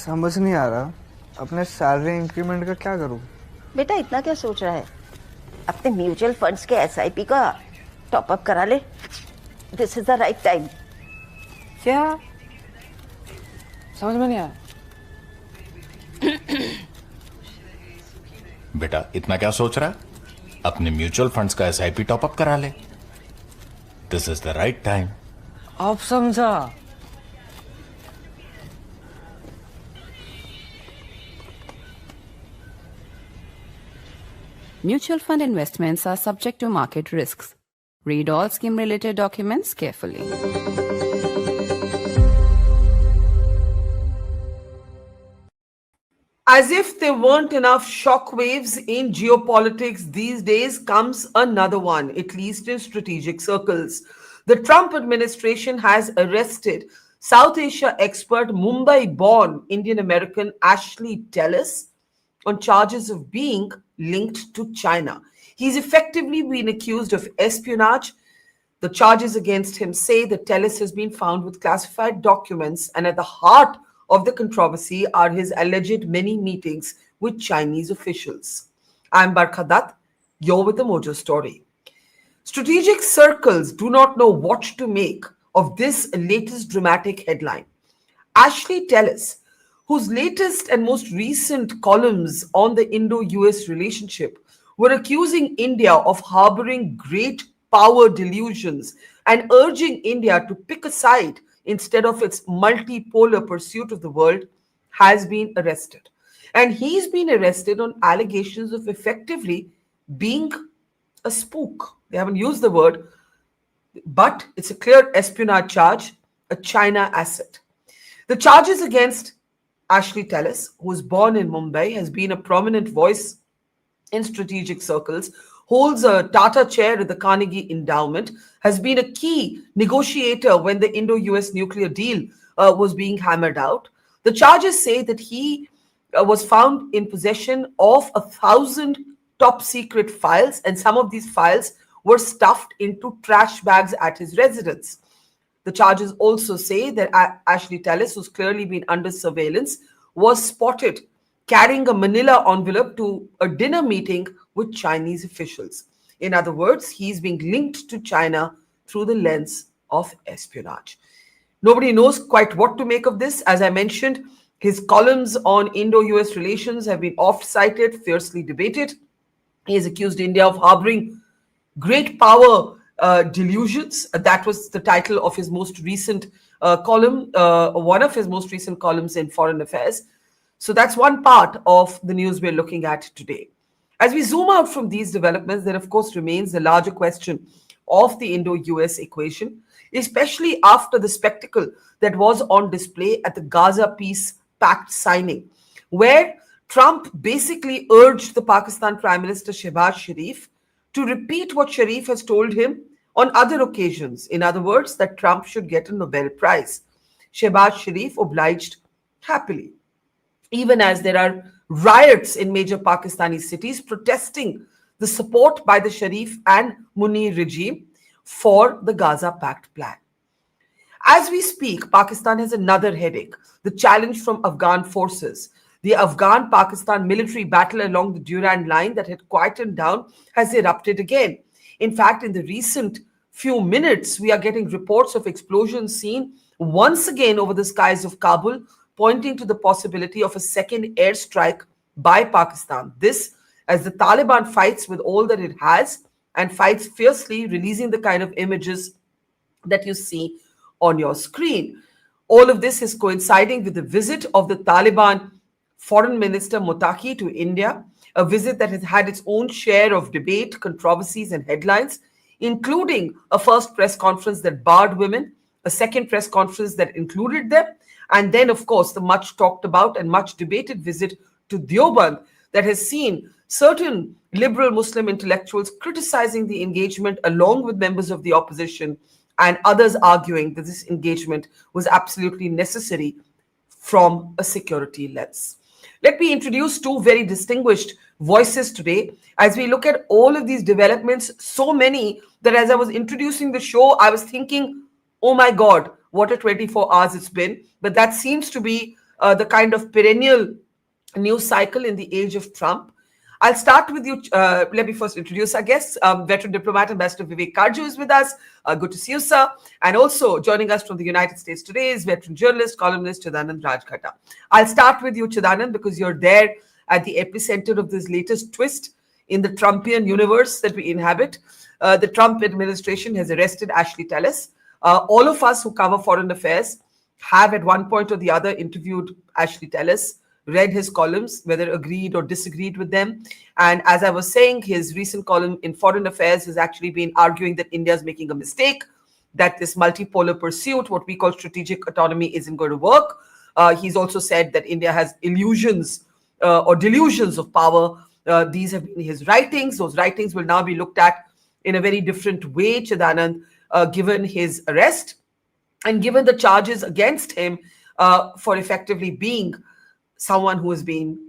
समझ नहीं आ रहा अपने सैलरी इंक्रीमेंट का क्या करूं। बेटा इतना क्या सोच रहा है? अपने म्यूचुअल फंड्स के एसआईपी का टॉप अप करा ले। This is the right time. क्या समझ में नहीं आया? बेटा इतना क्या सोच रहा है? अपने म्यूचुअल फंड्स का एसआईपी टॉप अप करा ले। This is the right time. आप समझा? Mutual fund investments are subject to market risks. Read all scheme-related documents carefully. As if there weren't enough shockwaves in geopolitics these days, comes another one, at least in strategic circles. The Trump administration has arrested South Asia expert Mumbai-born Indian-American Ashley Tellis on charges of being linked to China. He's effectively been accused of espionage. The charges against him say that Tellis has been found with classified documents, and at the heart of the controversy are his alleged many meetings with Chinese officials. I'm Barkha, you're with the Mojo Story. Strategic circles do not know what to make of this latest dramatic headline. Ashley Tellis, whose latest and most recent columns on the Indo-US relationship were accusing India of harboring great power delusions and urging India to pick a side instead of its multipolar pursuit of the world, has been arrested. And he's been arrested on allegations of effectively being a spook. They haven't used the word, but it's a clear espionage charge, a China asset. The charges against Ashley Tellis, who was born in Mumbai, has been a prominent voice in strategic circles, holds a Tata chair at the Carnegie Endowment, has been a key negotiator when the Indo-US nuclear deal was being hammered out. The charges say that he was found in possession of 1,000 top secret files, and some of these files were stuffed into trash bags at his residence. The charges also say that Ashley Tellis, who's clearly been under surveillance, was spotted carrying a manila envelope to a dinner meeting with Chinese officials. In other words, he's being linked to China through the lens of espionage. Nobody knows quite what to make of this. As I mentioned, his columns on Indo-US relations have been oft-cited, fiercely debated. He has accused India of harboring great power delusions. That was the title of his most recent column, one of his most recent columns in Foreign Affairs. So that's one part of the news we're looking at today. As we zoom out from these developments, there of course remains the larger question of the Indo-US equation, especially after the spectacle that was on display at the Gaza Peace Pact signing, where Trump basically urged the Pakistan Prime Minister Shehbaz Sharif to repeat what Sharif has told him on other occasions. In other words, that Trump should get a Nobel Prize. Shehbaz Sharif obliged happily, even as there are riots in major Pakistani cities protesting the support by the Sharif and Munir regime for the Gaza Pact plan. As we speak, Pakistan has another headache, the challenge from Afghan forces. The Afghan-Pakistan military battle along the Durand line that had quietened down has erupted again. In fact, in the recent few minutes, we are getting reports of explosions seen once again over the skies of Kabul, pointing to the possibility of a second airstrike by Pakistan. This, as the Taliban fights with all that it has and fights fiercely, releasing the kind of images that you see on your screen. All of this is coinciding with the visit of the Taliban Foreign Minister Motaki to India, a visit that has had its own share of debate, controversies, and headlines, including a first press conference that barred women, a second press conference that included them, and then, of course, the much talked about and much debated visit to Deoband that has seen certain liberal Muslim intellectuals criticizing the engagement along with members of the opposition, and others arguing that this engagement was absolutely necessary from a security lens. Let me introduce two very distinguished voices today as we look at all of these developments, so many that as I was introducing the show, I was thinking, oh my God, what a 24 hours it's been. But that seems to be the kind of perennial news cycle in the age of Trump. I'll start with you. Let me first introduce our guests. Veteran diplomat Ambassador Vivek Karju is with us. Good to see you, sir. And also joining us from the United States today is veteran journalist, columnist Chidanand Rajghatta. I'll start with you, Chidanand, because you're there at the epicenter of this latest twist in the Trumpian universe that we inhabit. The Trump administration has arrested Ashley Tellis. All of us who cover foreign affairs have at one point or the other interviewed Ashley Tellis, read his columns, whether agreed or disagreed with them. And as I was saying, his recent column in Foreign Affairs has actually been arguing that India is making a mistake, that this multipolar pursuit, what we call strategic autonomy, isn't going to work. He's also said that India has illusions or delusions of power. These have been his writings. Those writings will now be looked at in a very different way, Chidanand, given his arrest and given the charges against him for effectively being someone who has been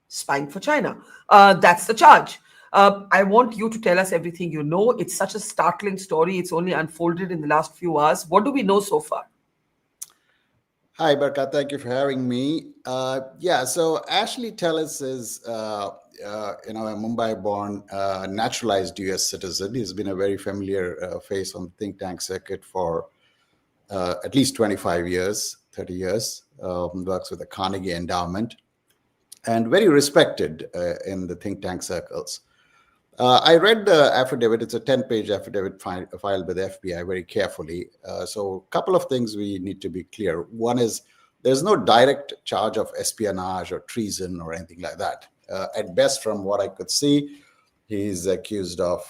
spying for China. That's the charge. I want you to tell us everything you know. It's such a startling story. It's only unfolded in the last few hours. What do we know so far? Hi, Barkha. Thank you for having me. So Ashley Tellis is, a Mumbai-born, naturalized U.S. citizen. He's been a very familiar face on the think tank circuit for at least 25 years, 30 years. Works with the Carnegie Endowment and very respected in the think tank circles. I read the affidavit. It's a 10-page affidavit filed with the FBI very carefully. So a couple of things we need to be clear. One is there's no direct charge of espionage or treason or anything like that. At best, from what I could see, he's accused of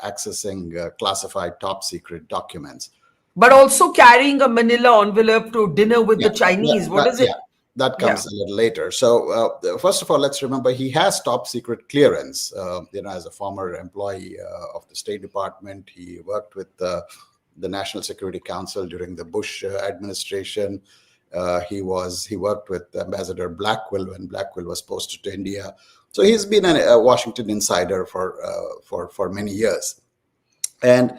accessing classified top secret documents. But also carrying a manila envelope to dinner with the Chinese. What is it? That comes a little later. So first of all, let's remember he has top secret clearance. As a former employee of the State Department, he worked with the National Security Council during the Bush administration. He worked with Ambassador Blackwell when Blackwell was posted to India. So he's been a Washington insider for many years. And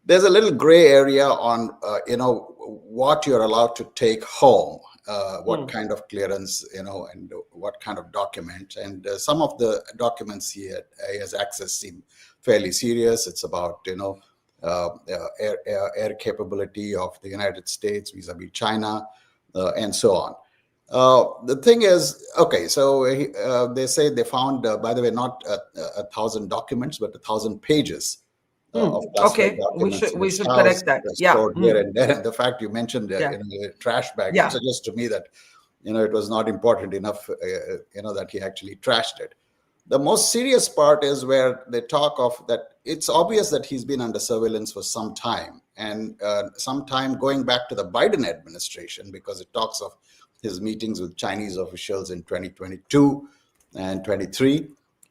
there's a little gray area on, what you're allowed to take home, what kind of clearance, and what kind of document. And some of the documents he has access seem fairly serious. It's about, air capability of the United States vis-a-vis China, and so on. The thing is, so they say they found, by the way, not 1,000 documents, but 1,000 pages. We should correct that. Here and there. And the fact you mentioned in the trash bag suggests to me that it was not important enough that he actually trashed it. The most serious part is where they talk of that it's obvious that he's been under surveillance for some time, and some time going back to the Biden administration, because it talks of his meetings with Chinese officials in 2022 and 23.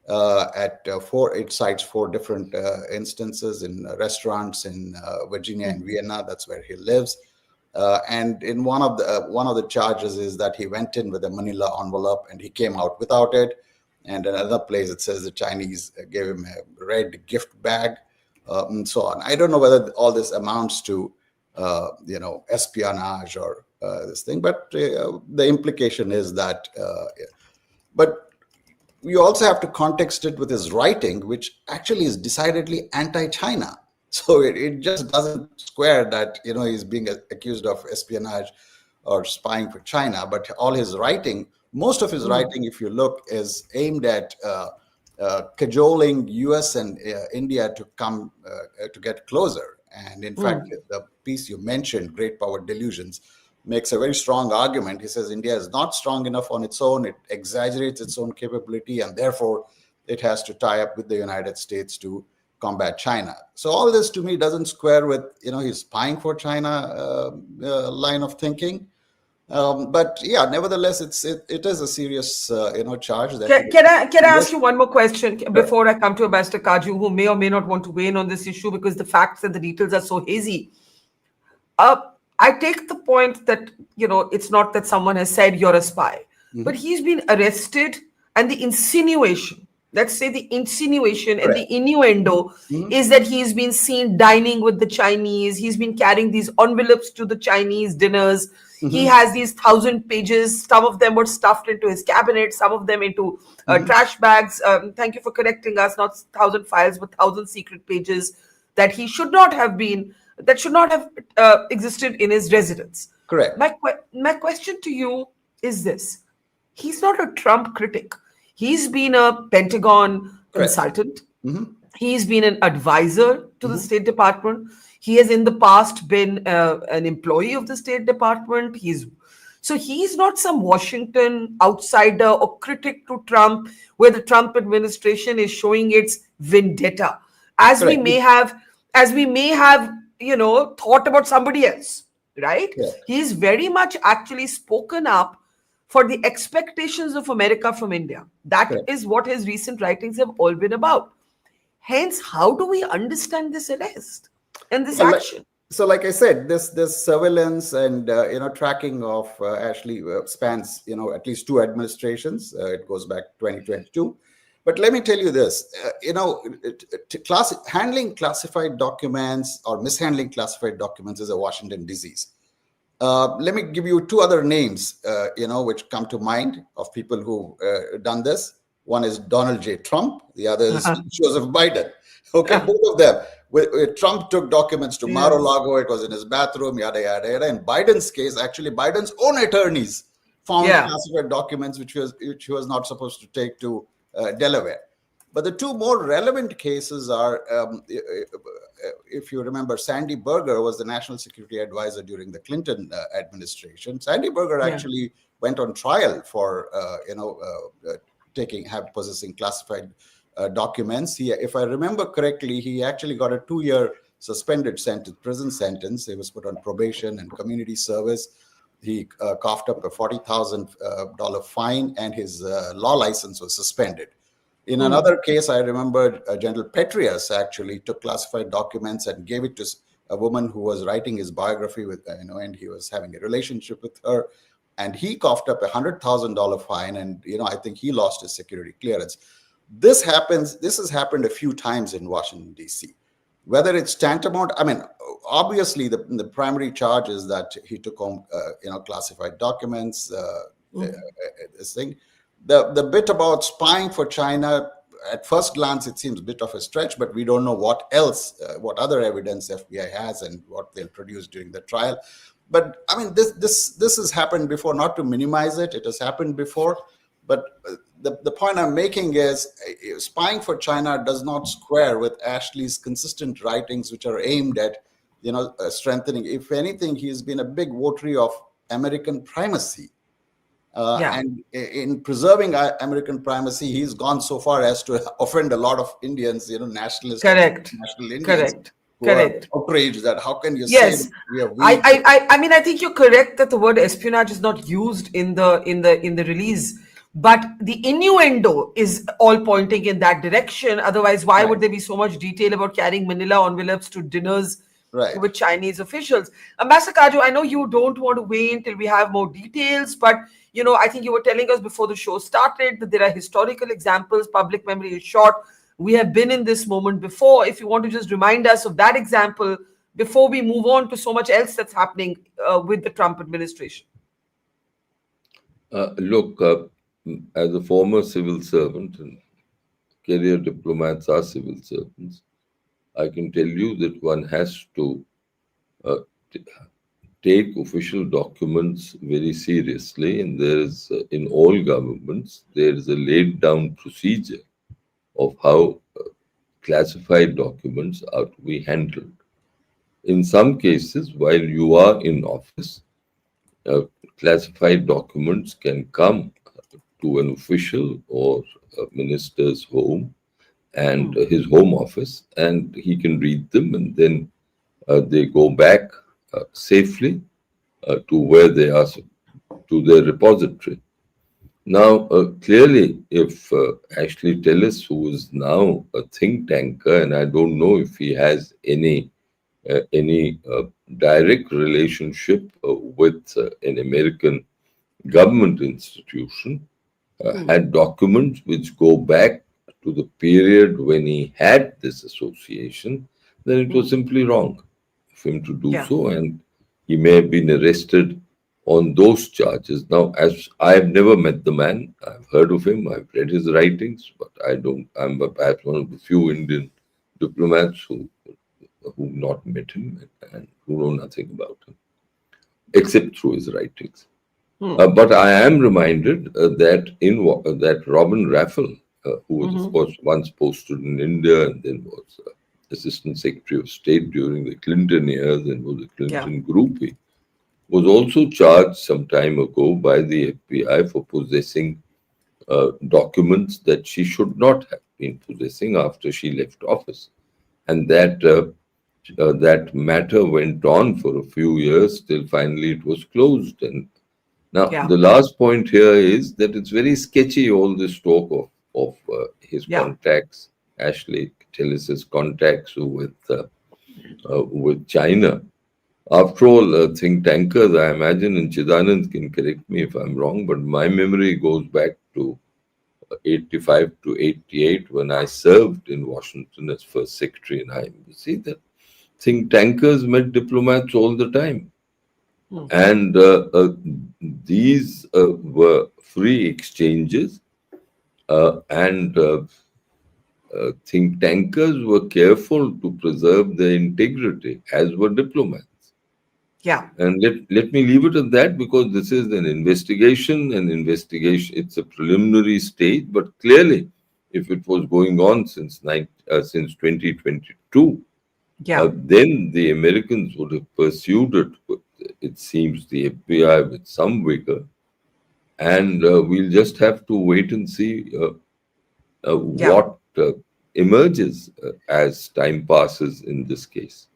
It cites 4 different instances in restaurants in Virginia and Vienna. That's where he lives. And in one of the charges is that he went in with a manila envelope and he came out without it. And another place it says the Chinese gave him a red gift bag, and so on. I don't know whether all this amounts to espionage or this thing, but the implication is that. But you also have to context it with his writing, which actually is decidedly anti-China. So it just doesn't square that, he's being accused of espionage or spying for China. But all his writing, most of his writing, if you look, is aimed at cajoling US and India to come to get closer. And in fact, the piece you mentioned, Great Power Delusions, makes a very strong argument. He says India is not strong enough on its own. It exaggerates its own capability, and therefore it has to tie up with the United States to combat China. So all this to me doesn't square with, his spying for China line of thinking. But nevertheless, it is a serious, charge. Can I ask you one more question before I come to Ambassador Karju, who may or may not want to weigh in on this issue because the facts and the details are so hazy. I take the point that, it's not that someone has said you're a spy, but he's been arrested, and the insinuation, let's say the insinuation and the innuendo is that he's been seen dining with the Chinese. He's been carrying these envelopes to the Chinese dinners. He has these 1,000 pages. Some of them were stuffed into his cabinet, some of them into trash bags. Thank you for correcting us. Not 1,000 files, but 1,000 secret pages that he should not have been, that should not have existed in his residence. Correct. My question to you is this. He's not a Trump critic. He's been a Pentagon consultant. He's been an advisor to the State Department. He has in the past been an employee of the State Department. So he's not some Washington outsider or critic to Trump, where the Trump administration is showing its vendetta, as we may have, thought about somebody else, right? Yeah. He's very much actually spoken up for the expectations of America from India. That is what his recent writings have all been about. Hence, how do we understand this arrest and this action? So, like I said, this surveillance and tracking of Ashley spans at least two administrations. It goes back 2022. But let me tell you this: handling classified documents or mishandling classified documents is a Washington disease. Let me give you two other names, which come to mind of people who done this. One is Donald J. Trump. The other is Joseph Biden. Okay, both of them. Trump took documents to Mar-a-Lago. It was in his bathroom, yada, yada, yada. In Biden's case, actually, Biden's own attorneys found classified documents which he was not supposed to take to Delaware. But the two more relevant cases are, if you remember, Sandy Berger was the national security advisor during the Clinton administration. Sandy Berger actually went on trial for, possessing classified documents. If I remember correctly, he actually got a 2-year suspended prison sentence. He was put on probation and community service. He coughed up a $40,000 fine, and his law license was suspended. In another case, I remember General Petraeus actually took classified documents and gave it to a woman who was writing his biography with, and he was having a relationship with her, and he coughed up a $100,000 fine, and I think he lost his security clearance. This has happened a few times in Washington, D.C. Whether it's tantamount, obviously the primary charge is that he took home, classified documents, this thing. The bit about spying for China, at first glance, it seems a bit of a stretch, but we don't know what else, what other evidence FBI has and what they'll produce during the trial. But this has happened before, not to minimize it. It has happened before. But the point I'm making is spying for China does not square with Ashley's consistent writings, which are aimed at, strengthening. If anything, he's been a big votary of American primacy. And in preserving American primacy, he's gone so far as to offend a lot of Indians, nationalists. Correct. National Indians. Correct. Who Correct. are outraged that how can you say that we are weak? I think you're correct that the word espionage is not used in the release, but the innuendo is all pointing in that direction. Otherwise, why would there be so much detail about carrying manila envelopes to dinners with Chinese officials? Ambassador Kaju, I know you don't want to weigh in till we have more details, but I think you were telling us before the show started that there are historical examples. Public memory is short. We have been in this moment before. If you want to just remind us of that example before we move on to so much else that's happening with the Trump administration. Look, as a former civil servant, and career diplomats are civil servants, I can tell you that one has to take official documents very seriously, and there is, in all governments, there is a laid down procedure of how classified documents are to be handled. In some cases, while you are in office, classified documents can come to an official or a minister's home and his home office, and he can read them, and then they go back safely to where they are, to their repository. Now, clearly, if Ashley Tellis, who is now a think tanker, and I don't know if he has any direct relationship with an American government institution, had documents which go back to the period when he had this association, then it was simply wrong for him to do so, and he may have been arrested on those charges. Now, as I have never met the man, I've heard of him, I've read his writings, but I'm perhaps one of the few Indian diplomats who've not met him and who know nothing about him, except through his writings. But I am reminded that Robin Raffel, who was, of course, once posted in India and then was Assistant Secretary of State during the Clinton years and was a Clinton groupie, was also charged some time ago by the FBI for possessing documents that she should not have been possessing after she left office. And that matter went on for a few years till finally it was closed. And now the last point here is that it's very sketchy, all this talk of his contacts, Ashley Tellis's contacts with China. After all, think tankers, I imagine, and Chidanand can correct me if I'm wrong, but my memory goes back to 85 to 88 when I served in Washington as first secretary, and I see that think tankers met diplomats all the time. And these were free exchanges, and think tankers were careful to preserve their integrity, as were diplomats. And let me leave it at that, because this is an investigation. It's a preliminary stage, but clearly, if it was going on since 2022, then the Americans would have pursued it seems, the FBI with some vigor, and we'll just have to wait and see what emerges as time passes in this case.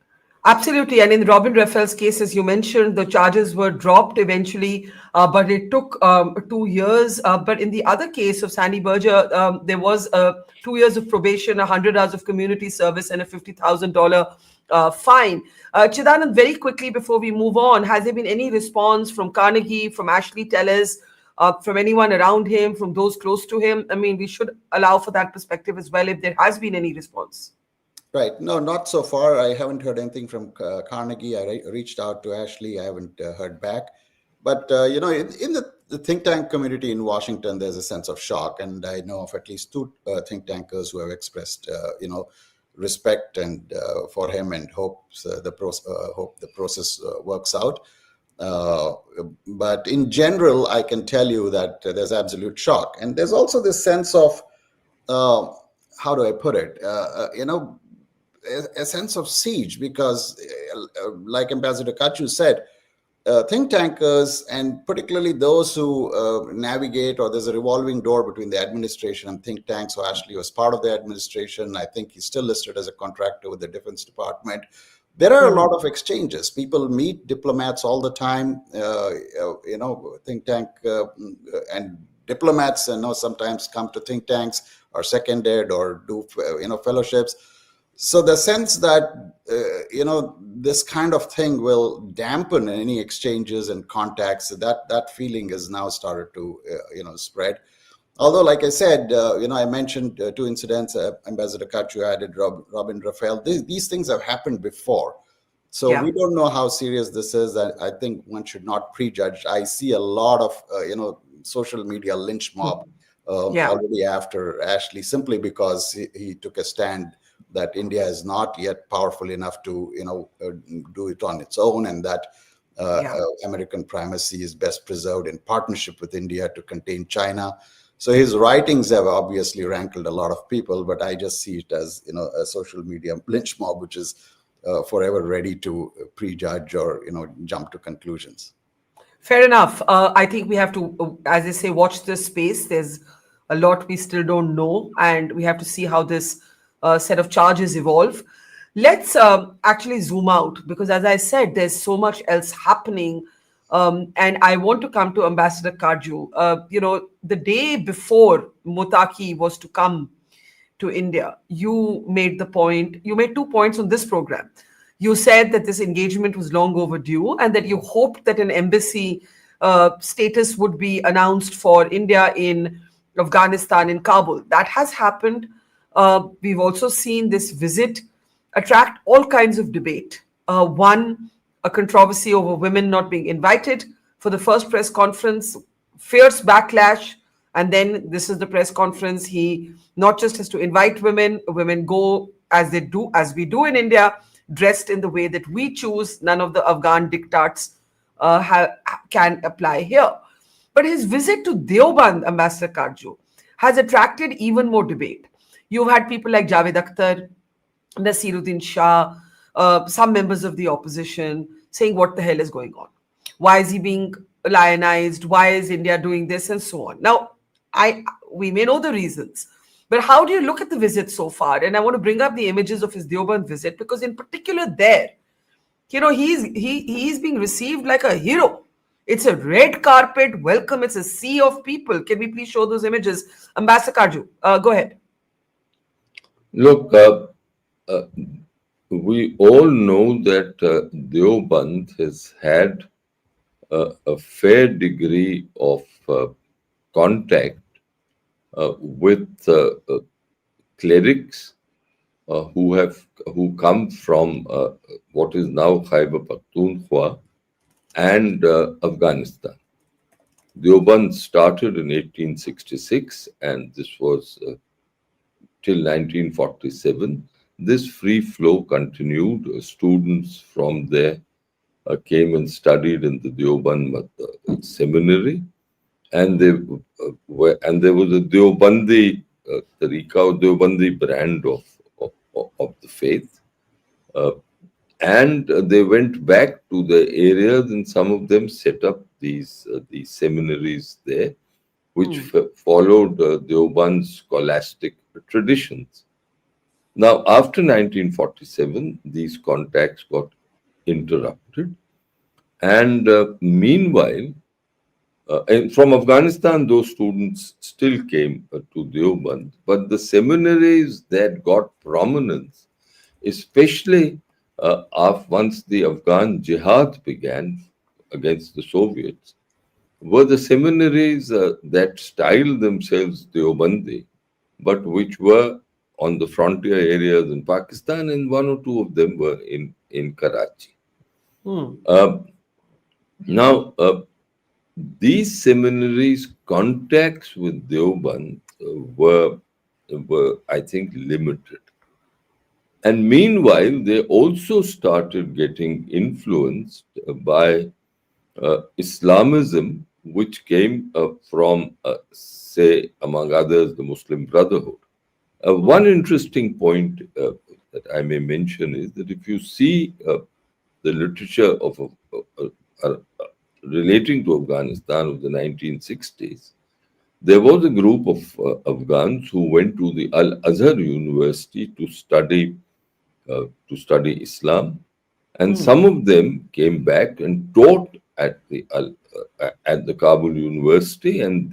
Absolutely. And in Robin Raphael's case, as you mentioned, the charges were dropped eventually, but it took 2 years. But in the other case of Sandy Berger, there was 2 years of probation, 100 hours of community service, and a $50,000 fine. Chidanand, very quickly before we move on, has there been any response from Carnegie, from Ashley Tellis, from anyone around him, from those close to him? I mean, we should allow for that perspective as well, if there has been any response. Right. No, not so far. I haven't heard anything from Carnegie. I reached out to Ashley. I haven't heard back. But, in the think tank community in Washington, there's a sense of shock. And I know of at least 2 think tankers who have expressed, respect and for him, and hope the process works out. But in general, I can tell you that there's absolute shock. And there's also this sense of, how do I put it? A sense of siege, because like Ambassador Kachu said, think tankers, and particularly those who navigate, or there's a revolving door between the administration and think tanks. So Ashley was part of the administration. I think he's still listed as a contractor with the Defense Department. There are a lot of exchanges. People meet diplomats all the time, think tank and diplomats, sometimes come to think tanks, or seconded, or do, fellowships. So the sense that, this kind of thing will dampen any exchanges and contacts, that feeling has now started to, spread. Although, like I said, I mentioned 2 incidents, Ambassador Kachu added, Robin Raphael. These things have happened before. So we don't know how serious this is. I think one should not prejudge. I see a lot of, social media lynch mob already after Ashley, simply because he took a stand that India is not yet powerful enough to, do it on its own, and that American primacy is best preserved in partnership with India to contain China. So his writings have obviously rankled a lot of people, but I just see it as, a social media lynch mob, which is forever ready to prejudge or, jump to conclusions. Fair enough. I think we have to, as I say, watch this space. There's a lot we still don't know, and we have to see how this set of charges evolve. Let's actually zoom out, because as I said, there's so much else happening. And I want to come to Ambassador Kaju. The day before Mutaki was to come to India, you made 2 points on this program. You said that this engagement was long overdue, and that you hoped that an embassy status would be announced for India in Afghanistan, in Kabul. That has happened. We've also seen this visit attract all kinds of debate. One, a controversy over women not being invited for the first press conference, fierce backlash. And then this is the press conference. He not just has to invite women, women go as they do, as we do in India, dressed in the way that we choose. None of the Afghan diktats can apply here. But his visit to Deoband, Ambassador Karju, has attracted even more debate. You've had people like Javed Akhtar, Nasiruddin Shah, some members of the opposition saying, what the hell is going on? Why is he being lionized? Why is India doing this? And so on. Now, we may know the reasons, but how do you look at the visit so far? And I want to bring up the images of his Deoband visit, because in particular there, he's being received like a hero. It's a red carpet welcome. It's a sea of people. Can we please show those images? Ambassador Karju, go ahead. Look, we all know that Deoband has had a fair degree of contact with clerics who come from what is now Khyber Pakhtunkhwa and Afghanistan. Deoband started in 1866, and this was till 1947. This free flow continued. Students from there came and studied in the Deoband seminary, and there was a Deobandi Tariqa or Deobandi brand of the faith. And they went back to the areas, and some of them set up these seminaries there, which followed Deoband's scholastic traditions. Now, after 1947, these contacts got interrupted, and meanwhile, and from Afghanistan, those students still came to Deoband, but the seminaries that got prominence, especially once the Afghan jihad began against the Soviets, were the seminaries that styled themselves Deobandi, but which were on the frontier areas in Pakistan, and one or two of them were in Karachi. Now, these seminaries' contacts with Deoband were, I think, limited. And meanwhile, they also started getting influenced by Islamism, which came from, say, among others, the Muslim Brotherhood. One interesting point that I may mention is that if you see the literature of relating to Afghanistan of the 1960s, there was a group of Afghans who went to the Al-Azhar University to study Islam, and some of them came back and taught at the Kabul University, and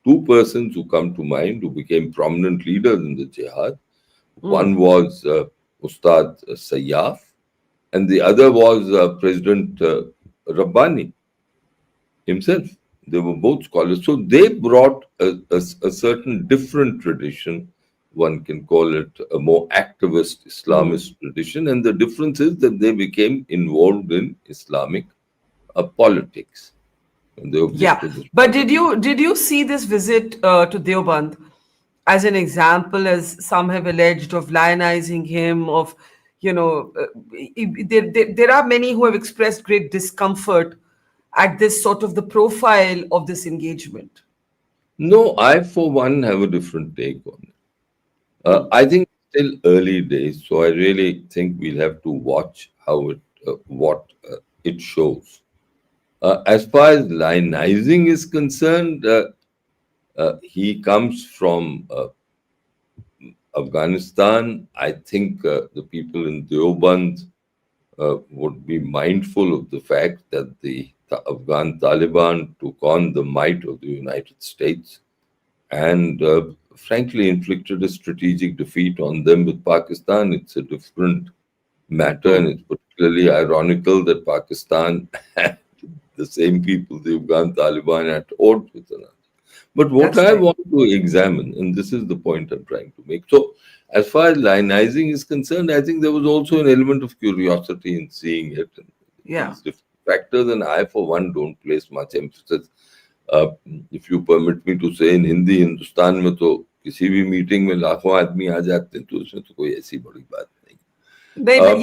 two persons who come to mind who became prominent leaders in the jihad. One was Ustad Sayyaf, and the other was President Rabbani himself. They were both scholars. So they brought a certain different tradition. One can call it a more activist Islamist tradition. And the difference is that they became involved in Islamic politics. But did you see this visit to Deoband as an example, as some have alleged, of lionizing him, of, there are many who have expressed great discomfort at this sort of the profile of this engagement? No, I for one have a different take on it. I think it's still early days, so I really think we'll have to watch how what it shows. As far as lionizing is concerned, he comes from Afghanistan. I think the people in Deoband would be mindful of the fact that the Afghan Taliban took on the might of the United States and frankly inflicted a strategic defeat on them with Pakistan. It's a different matter, and it's particularly ironical that Pakistan had the same people, the Afghan Taliban, at odds with another. But what I want to examine, and this is the point I'm trying to make. So, as far as lionizing is concerned, I think there was also an element of curiosity in seeing it. Yeah. These different factors, and I, for one, don't place much emphasis. If you permit me to say, in Hindi, Hindustan में तो किसी भी meeting में लाखों आदमी आ जाते हैं, तो उसमें तो कोई ऐसी बड़ी बात नहीं. नहीं,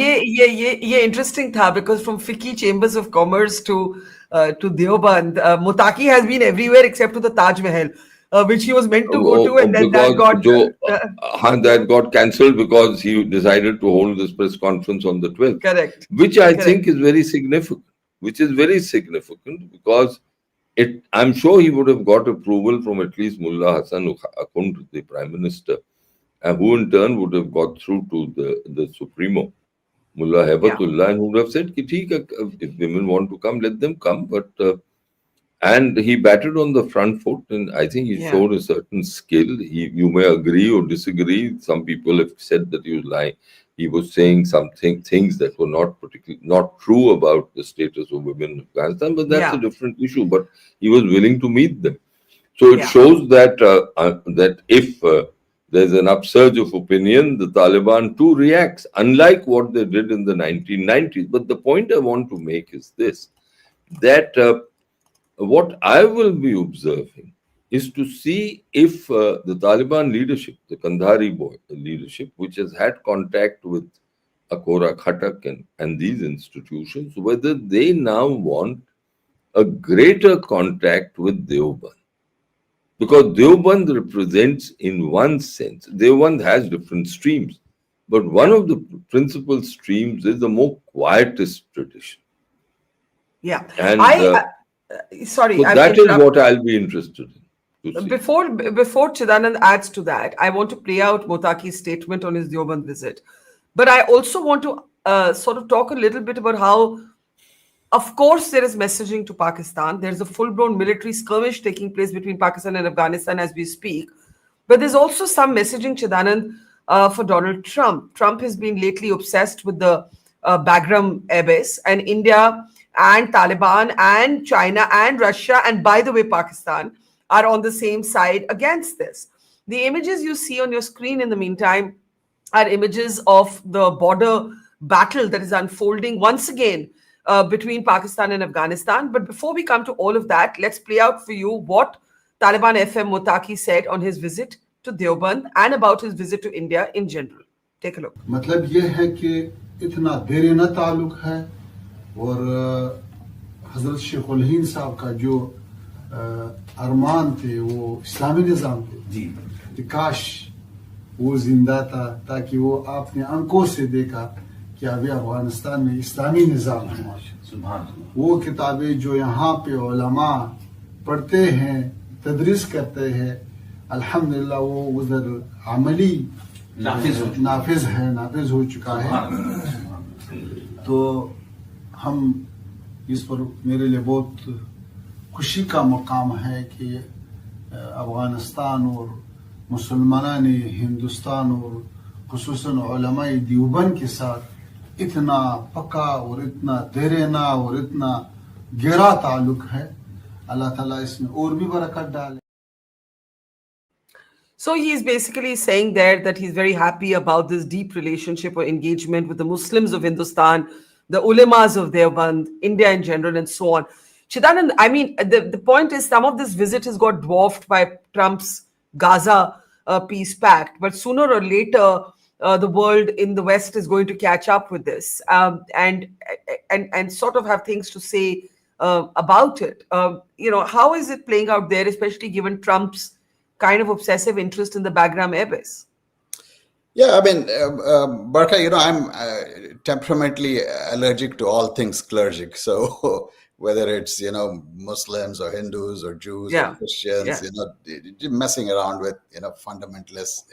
ये interesting था, because from FICCI Chambers of Commerce to Deoband, Motaki has been everywhere except to the Taj Mahal, which he was meant to go to, and then that got cancelled because he decided to hold this press conference on the 12th. Correct. Which I think is very significant. Which is very significant because I'm sure he would have got approval from at least Mullah Hassan Akhund, the Prime Minister, and who in turn would have got through to the Supremo, Mullah Hebatullah, and who would have said, if women want to come, let them come. But and he batted on the front foot, and I think he showed a certain skill. You may agree or disagree. Some people have said that he was lying. He was saying things that were not true about the status of women in Afghanistan, but that's a different issue. But he was willing to meet them. So it shows that that if there's an upsurge of opinion, the Taliban too reacts, unlike what they did in the 1990s. But the point I want to make is this, that what I will be observing is to see if the Taliban leadership, the Kandhari leadership, which has had contact with Akora Khatak and these institutions, whether they now want a greater contact with Deoband. Because Deoband represents, in one sense, Deoband has different streams, but one of the principal streams is the more quietist tradition. Yeah. And sorry, so that is what I'll be interested in. Before Chidanand adds to that, I want to play out Motaki's statement on his Deoband visit. But I also want to sort of talk a little bit about how, of course, there is messaging to Pakistan. There's a full-blown military skirmish taking place between Pakistan and Afghanistan as we speak. But there's also some messaging, Chidanand, for Donald Trump. Trump has been lately obsessed with the Bagram airbase, and India and Taliban and China and Russia, and by the way, Pakistan, are on the same side against this. The images you see on your screen in the meantime are images of the border battle that is unfolding once again between Pakistan and Afghanistan. But before we come to all of that, let's play out for you what Taliban FM Motaki said on his visit to Deoband and about his visit to India in general. Take a look. मतलब ये है कि इतना देरीना ताल्लुक है और हजरत शेखुल-हिंद साहब का जो अरमान थे वो इस्लामी निज़ाम थे जी, काश वो जिंदा था ताकि वो आपने आंखों से देखा कि अभी अफगानिस्तान में इस्लामी निज़ाम है। वो किताबें जो यहाँ पे उलमा पढ़ते हैं, तदरीस करते हैं, अल्हम्दुलिल्लाह वो उधर अमली नाफिज हो चुका है। तो हम इस पर मेरे लिए बहुत खुशी का मकाम है कि अफगानिस्तान और मुसलमानान हिंदुस्तान और खुसूसन उलमाए देवबंद के साथ इतना पक्का और इतना देरीना और इतना गहरा ताल्लुक है। अल्लाह ताला इसमें और भी बरकत डाले। So he is basically saying there that he's very happy about this deep relationship or engagement with the Muslims of Hindustan, the ulemas of Deoband, India in general, and so on. Chidanand, I mean, the point is some of this visit has got dwarfed by Trump's Gaza peace pact, but sooner or later, the world in the West is going to catch up with this and sort of have things to say about it. How is it playing out there, especially given Trump's kind of obsessive interest in the Bagram airbase? Yeah, I mean, Barkha, I'm temperamentally allergic to all things clergic. So whether it's, Muslims or Hindus or Jews or Christians, messing around with, fundamentalists,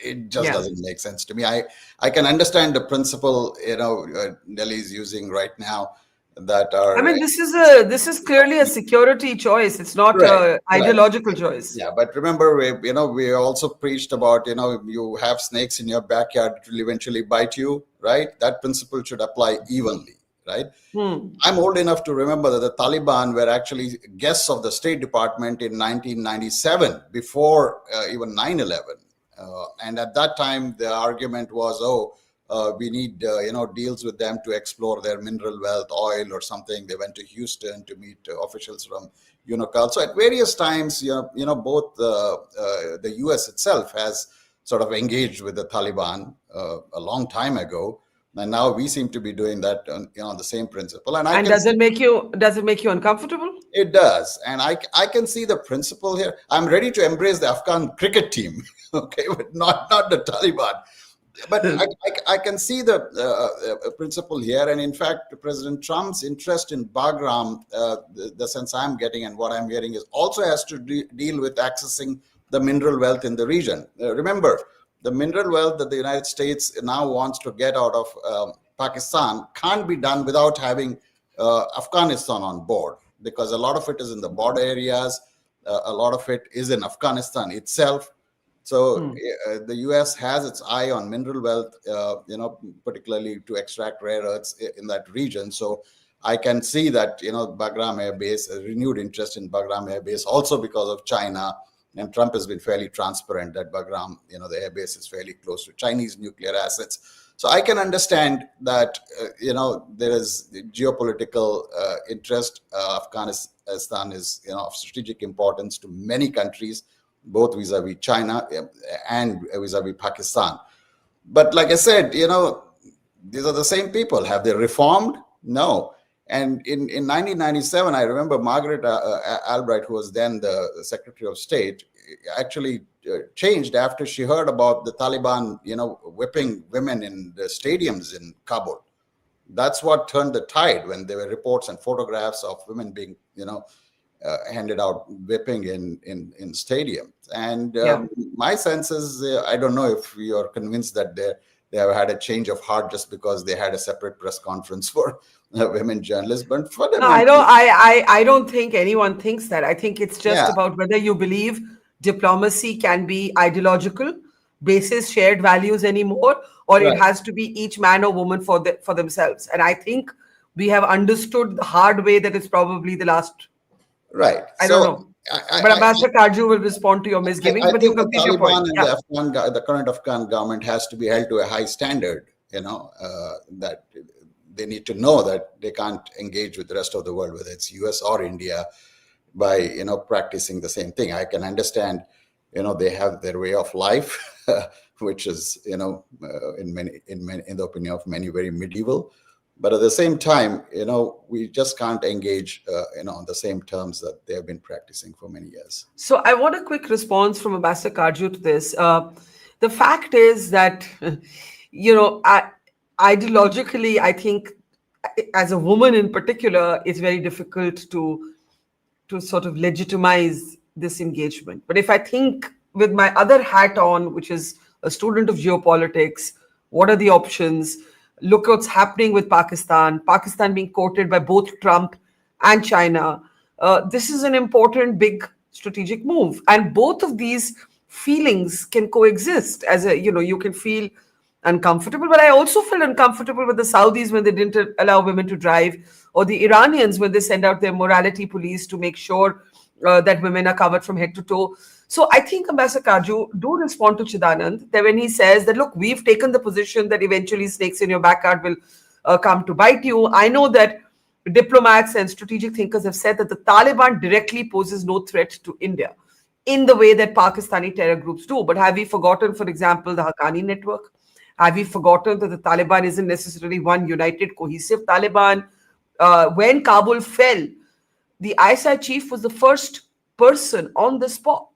it just doesn't make sense to me. I can understand the principle, Delhi is using right now that are... I mean, this is clearly a security choice. It's not an ideological choice. Yeah, but remember, we also preached about, you have snakes in your backyard, it will eventually bite you, right? That principle should apply evenly, right? I'm old enough to remember that the Taliban were actually guests of the State Department in 1997, before even 9/11. And at that time, the argument was, we need deals with them to explore their mineral wealth, oil or something. They went to Houston to meet officials from UNOCAL. So at various times, both the US itself has sort of engaged with the Taliban a long time ago, and now we seem to be doing that on the same principle. And does it make you uncomfortable? It does, and I can see the principle here. I'm ready to embrace the Afghan cricket team, okay, but not the Taliban. But I can see the principle here, and in fact, President Trump's interest in Bagram, the sense I'm getting and what I'm hearing is also has to deal with accessing the mineral wealth in the region. Remember, the mineral wealth that the United States now wants to get out of Pakistan can't be done without having Afghanistan on board, because a lot of it is in the border areas, a lot of it is in Afghanistan itself. So the U.S. has its eye on mineral wealth, particularly to extract rare earths in that region. So I can see that, Bagram Air Base, a renewed interest in Bagram Air Base, also because of China. And Trump has been fairly transparent that Bagram, the air base is fairly close to Chinese nuclear assets. So I can understand that, there is geopolitical interest. Afghanistan is, of strategic importance to many countries, both vis-a-vis China and vis-a-vis Pakistan. But like I said, these are the same people. Have they reformed? No. And in 1997, I remember Margaret Albright, who was then the Secretary of State, actually changed after she heard about the Taliban, whipping women in the stadiums in Kabul. That's what turned the tide, when there were reports and photographs of women being, handed out whipping in stadiums. And my sense is, I don't know if you're convinced that they have had a change of heart just because they had a separate press conference for women journalists. But for them, no, I don't think anyone thinks that. I think it's just about whether you believe diplomacy can be ideological, basis shared values anymore, or it has to be each man or woman for themselves. And I think we have understood the hard way that it's probably the last. Right. I don't know. But Ambassador Karju will respond to your misgivings. But you complete your point. And the current Afghan government has to be held to a high standard, that they need to know that they can't engage with the rest of the world, whether it's US or India, by, practicing the same thing. I can understand, they have their way of life, which is, in the opinion of many, very medieval. But at the same time, we just can't engage, on the same terms that they have been practicing for many years. So I want a quick response from Ambassador Karju to this. The fact is that, ideologically, I think, as a woman in particular, it's very difficult to sort of legitimize this engagement. But if I think with my other hat on, which is a student of geopolitics, what are the options? Look what's happening with Pakistan being courted by both Trump and China. This is an important, big strategic move. And both of these feelings can coexist. As you can feel uncomfortable, but I also feel uncomfortable with the Saudis when they didn't allow women to drive, or the Iranians when they send out their morality police to make sure that women are covered from head to toe. So I think, Ambassador Karju, do respond to Chidanand that when he says that, look, we've taken the position that eventually snakes in your backyard will come to bite you. I know that diplomats and strategic thinkers have said that the Taliban directly poses no threat to India in the way that Pakistani terror groups do. But have we forgotten, for example, the Haqqani network? Have we forgotten that the Taliban isn't necessarily one united, cohesive Taliban? When Kabul fell, the ISI chief was the first person on the spot.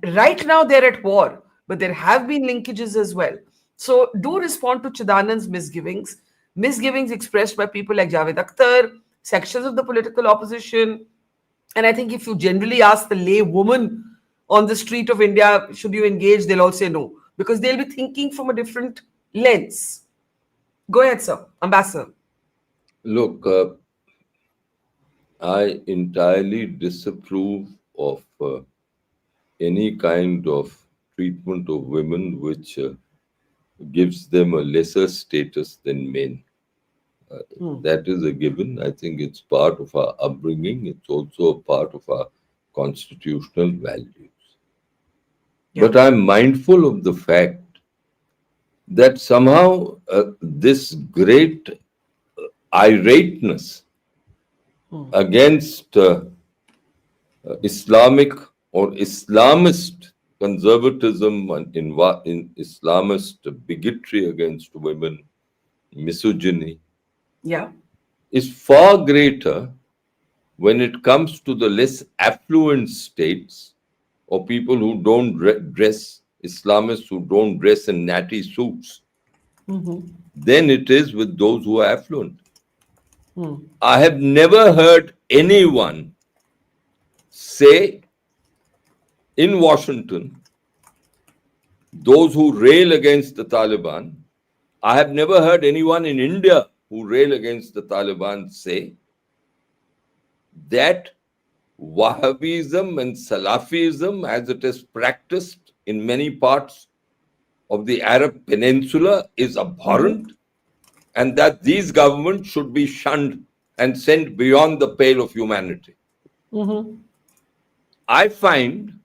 Right now, they're at war, but there have been linkages as well. So do respond to Chidanand's misgivings expressed by people like Javed Akhtar, sections of the political opposition. And I think if you generally ask the lay woman on the street of India, should you engage, they'll all say no, because they'll be thinking from a different lens. Go ahead, sir. Ambassador. Look, I entirely disapprove of any kind of treatment of women which gives them a lesser status than men. That is a given. I think it's part of our upbringing. It's also a part of our constitutional values. Yeah. But I'm mindful of the fact that somehow this great irateness against Islamic or Islamist conservatism and in Islamist bigotry against women, misogyny, Yeah. is far greater when it comes to the less affluent states or people who don't dress, Islamists who don't dress in natty suits, than it is with those who are affluent. I have never heard anyone say in Washington, those who rail against the Taliban, I have never heard anyone in India who rail against the Taliban say that Wahhabism and Salafism, as it is practiced in many parts of the Arab Peninsula, is abhorrent, and that these governments should be shunned and sent beyond the pale of humanity. I find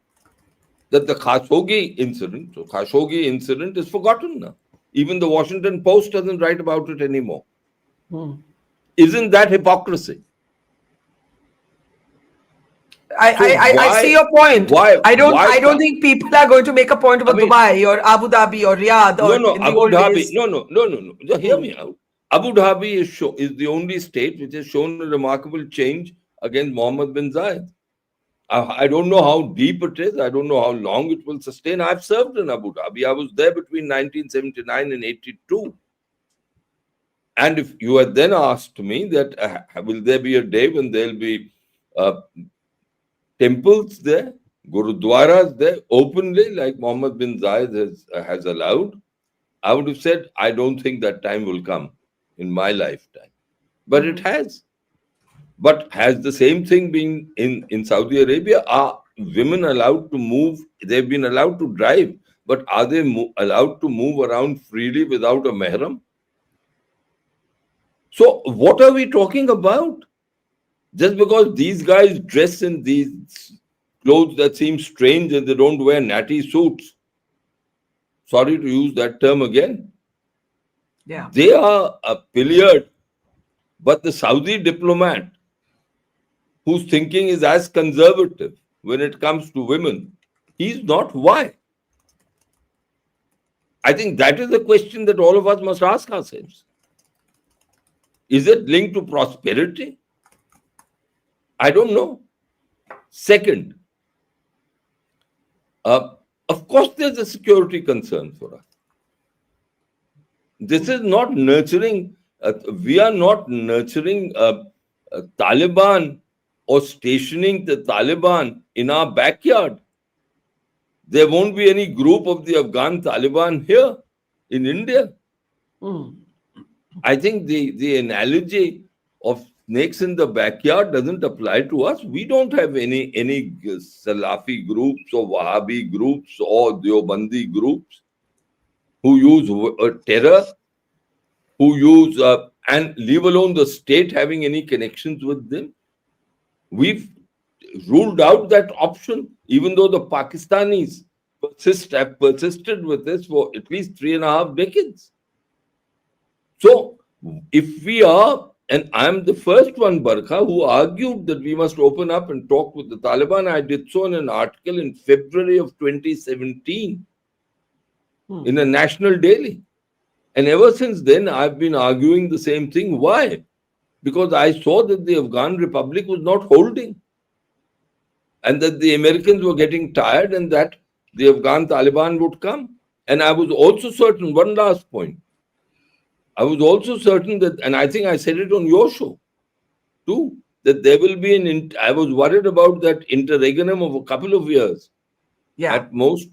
that the Khashoggi incident is forgotten now. Even the Washington Post doesn't write about it anymore. Isn't that hypocrisy? I see your point. I don't think people are going to make a point about Dubai or Abu Dhabi or Riyadh or Abu Dhabi. No. Hear me out. Abu Dhabi is the only state which has shown a remarkable change against Mohammed bin Zayed. I don't know how deep it is. I don't know how long it will sustain. I've served in Abu Dhabi. I was there between 1979 and 82. And if you had then asked me that will there be a day when there'll be temples there, gurudwaras there, openly, like Mohammed bin Zayed has allowed, I would have said, I don't think that time will come in my lifetime. But it has. But has the same thing been in Saudi Arabia? Are women allowed to move? They've been allowed to drive, but are they allowed to move around freely without a mahram? So what are we talking about? Just because these guys dress in these clothes that seem strange and they don't wear natty suits, sorry to use that term again, they are pillared. But the Saudi diplomat, whose thinking is as conservative when it comes to women, he's not. Why? I think that is the question that all of us must ask ourselves. Is it linked to prosperity? I don't know. Second, of course, there's a security concern for us. This is not nurturing, we are not nurturing Taliban or stationing the Taliban in our backyard. There won't be any group of the Afghan Taliban here in India. I think the analogy of snakes in the backyard doesn't apply to us. We don't have any Salafi groups or Wahhabi groups or Deobandi groups who use terror, who use and leave alone the state having any connections with them. We've ruled out that option, even though the Pakistanis have persisted with this for at least 3.5 decades. So, if we are, and I'm the first one, Barkha, who argued that we must open up and talk with the Taliban. I did so in an article in February of 2017 in a national daily. And ever since then, I've been arguing the same thing. Why? Because I saw that the Afghan Republic was not holding, and that the Americans were getting tired, and that the Afghan Taliban would come. And I was also certain, one last point, I was also certain that, and I think I said it on your show too, that there will be I was worried about that interregnum of a couple of years at most.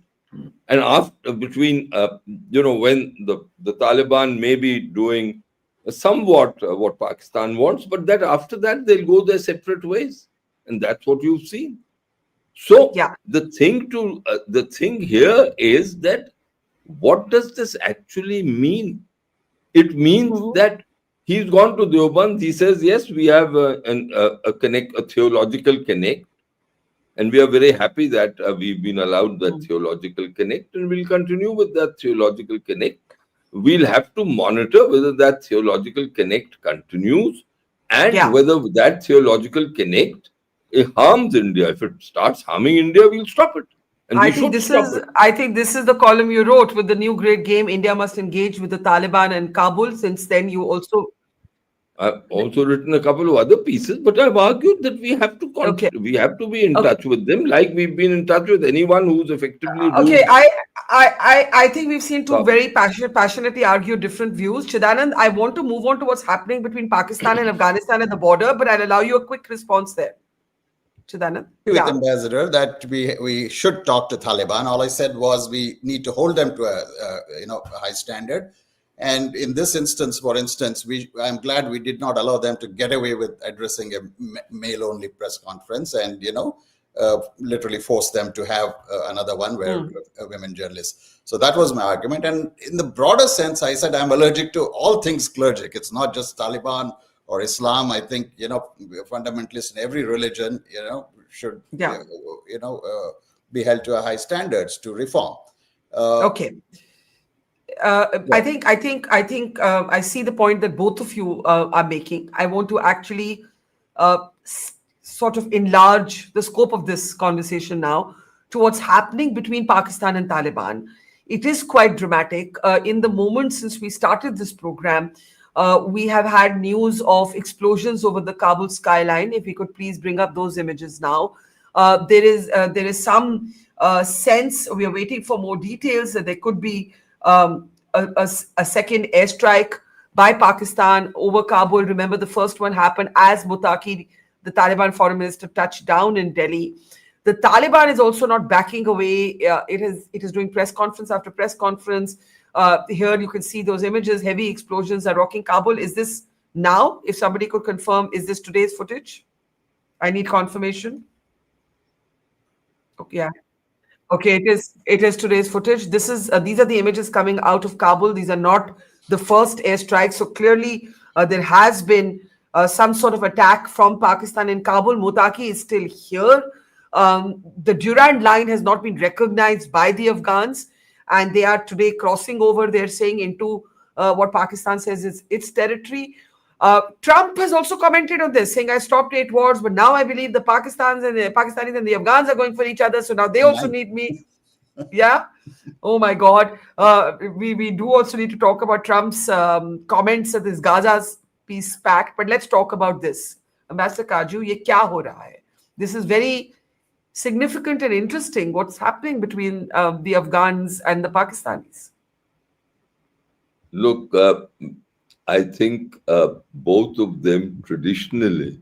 And after, between, when the Taliban may be doing somewhat what Pakistan wants, but that after that they'll go their separate ways. And that's what you've seen. So the thing here is that what does this actually mean? It means that he's gone to Deoband. He says, yes, we have a theological connect. And we are very happy that we've been allowed that theological connect, and we'll continue with that theological connect. we'll have to monitor whether that theological connect continues and Yeah. whether that theological connect harms India. If it starts harming India, we'll stop it. And we should stop it. I think this is the column you wrote with the new great game. India must engage with the Taliban and Kabul. Since then, you also. I've also written a couple of other pieces, but I've argued that we have to we have to be in touch with them, like we've been in touch with anyone who's effectively ruled. Okay, I think we've seen two very passionately argue different views. Chidanand, I want to move on to what's happening between Pakistan and Afghanistan at the border, but I'll allow you a quick response there. Chidanand? With Ambassador that we should talk to Taliban. All I said was we need to hold them to a high standard. And in this instance, for instance, I'm glad we did not allow them to get away with addressing a male-only press conference and, literally force them to have another one where women journalists. So that was my argument. And in the broader sense, I said I'm allergic to all things clergic. It's not just Taliban or Islam. I think, fundamentalists in every religion, should, be held to a high standards to reform. Okay. I think I see the point that both of you are making. I want to actually sort of enlarge the scope of this conversation now to what's happening between Pakistan and Taliban. It is quite dramatic. In the moment since we started this program, we have had news of explosions over the Kabul skyline. If we could please bring up those images now. There is some sense, we are waiting for more details, that there could be a second airstrike by Pakistan over Kabul. Remember, the first one happened as Muttaqi, the Taliban foreign minister, touched down in Delhi. The Taliban is also not backing away. It is doing press conference after press conference. Here you can see those images. Heavy explosions are rocking Kabul. Is this now? If somebody could confirm, is this today's footage? I need confirmation. Okay, yeah. Okay, it is today's footage. These are the images coming out of Kabul. These are not the first airstrike. So clearly there has been some sort of attack from Pakistan in Kabul. Muttaqi is still here. The Durand line has not been recognized by the Afghans, and they are today crossing over, they're saying, into what Pakistan says is its territory. Trump has also commented on this, saying, I stopped 8 wars, but now I believe the Pakistanis and the Afghans are going for each other, so now they also need me. Yeah. Oh my God. We do also need to talk about Trump's comments at this Gaza's peace pact, but let's talk about this. Ambassador Kaju, ye kya ho raha hai? This is very significant and interesting, what's happening between the Afghans and the Pakistanis. Look, I think both of them traditionally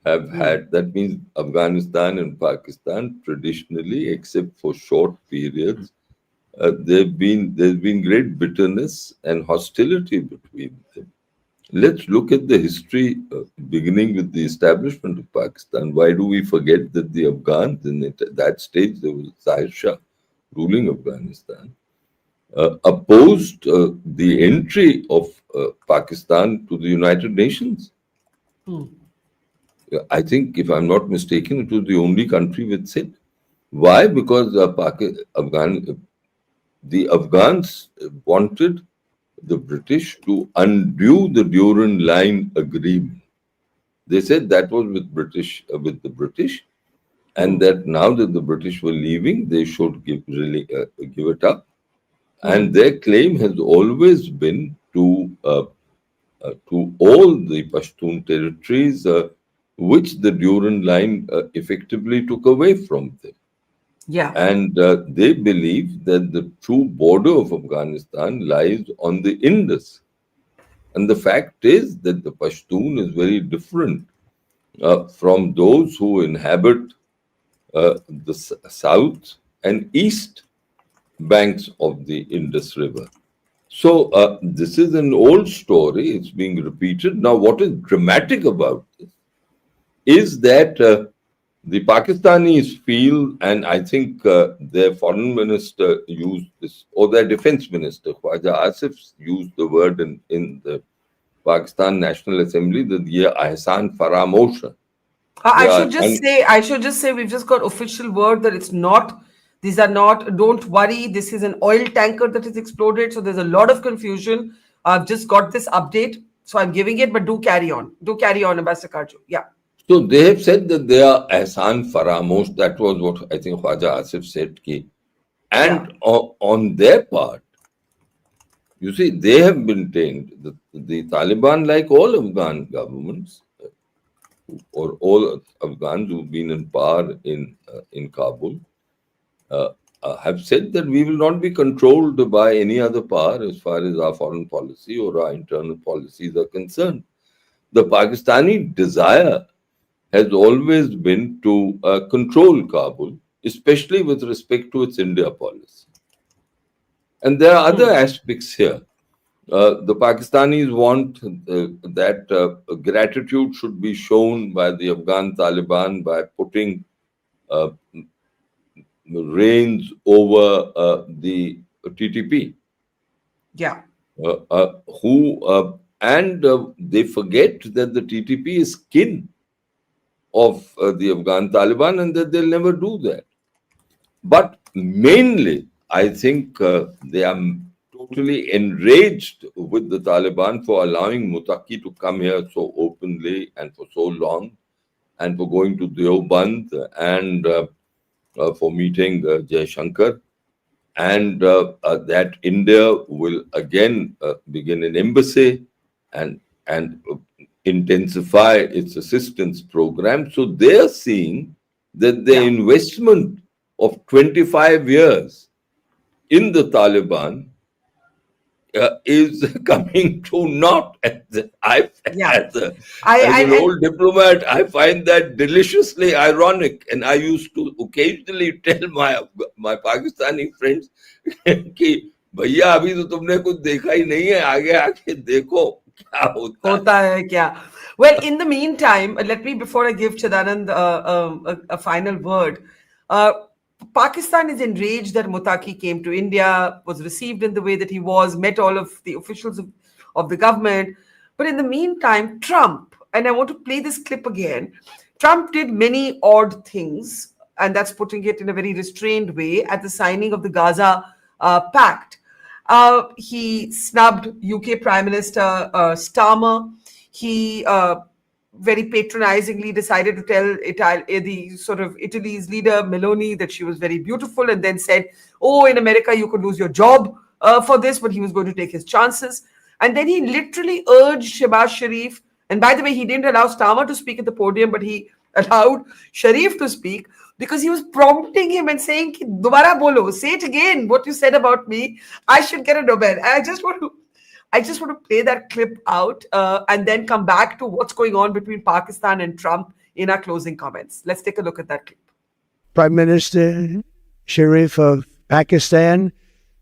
have had, that means Afghanistan and Pakistan traditionally, except for short periods, there's been great bitterness and hostility between them. Let's look at the history beginning with the establishment of Pakistan. Why do we forget that the Afghans, in that stage, there was Zahir Shah ruling Afghanistan, opposed the entry of Pakistan to the United Nations. I think, if I'm not mistaken, it was the only country which said. Why? Because the Afghans wanted the British to undo the Durand Line agreement. They said that was with the British, and that now that the British were leaving, they should give it up. And their claim has always been to all the Pashtun territories which the Durand Line effectively took away from them. Yeah. And they believe that the true border of Afghanistan lies on the Indus. And the fact is that the Pashtun is very different from those who inhabit the south and east banks of the Indus River. So this is an old story. It's being repeated. Now, what is dramatic about this is that the Pakistanis feel, and I think their foreign minister used this, or their defense minister, Khwaja Asif, used the word in the Pakistan National Assembly, that ye ahsan faramosh. I should just say we've just got official word that it's not These are not, don't worry, this is an oil tanker that has exploded. So there's a lot of confusion. I've just got this update, so I'm giving it, but do carry on. Do carry on, Ambassador Karju. Yeah. So they have said that they are Ahsan Faramosh. That was what I think Khwaja Asif said. And on their part, you see, they have maintained that the Taliban, like all Afghan governments, or all Afghans who've been in power in Kabul, have said that we will not be controlled by any other power as far as our foreign policy or our internal policies are concerned. The Pakistani desire has always been to control Kabul, especially with respect to its India policy. And there are other aspects here. The Pakistanis want that gratitude should be shown by the Afghan Taliban by putting reins over the TTP. Yeah. And they forget that the TTP is kin of the Afghan Taliban and that they'll never do that. But mainly, I think they are totally enraged with the Taliban for allowing Mutaqi to come here so openly and for so long, and for going to Deoband and for meeting Jaishankar, and that India will again begin an embassy and intensify its assistance program. So they are seeing that the investment of 25 years in the Taliban is coming to naught. As an old diplomat, I find that deliciously ironic, and I used to occasionally tell my Pakistani friends कि भैया अभी तो तुमने कुछ देखा ही नहीं है, आगे आके देखो क्या होता है क्या. Well, in the meantime, let me, before I give Chidanand a final word, Pakistan is enraged that Mutaqi came to India, was received in the way that he was, met all of the officials of the government. But in the meantime, Trump, and I want to play this clip again, Trump did many odd things, and that's putting it in a very restrained way, at the signing of the Gaza Pact. He snubbed UK Prime Minister Starmer. He very patronizingly decided to tell Italy's leader Meloni that she was very beautiful, and then said, oh, in America you could lose your job for this, but he was going to take his chances. And then he literally urged Shehbaz Sharif, and by the way, he didn't allow Starmer to speak at the podium, but he allowed Sharif to speak, because he was prompting him and saying, Dobara bolo, say it again, what you said about me, I should get a Nobel. I just want to play that clip out and then come back to what's going on between Pakistan and Trump in our closing comments. Let's take a look at that clip. Prime Minister Sharif of Pakistan,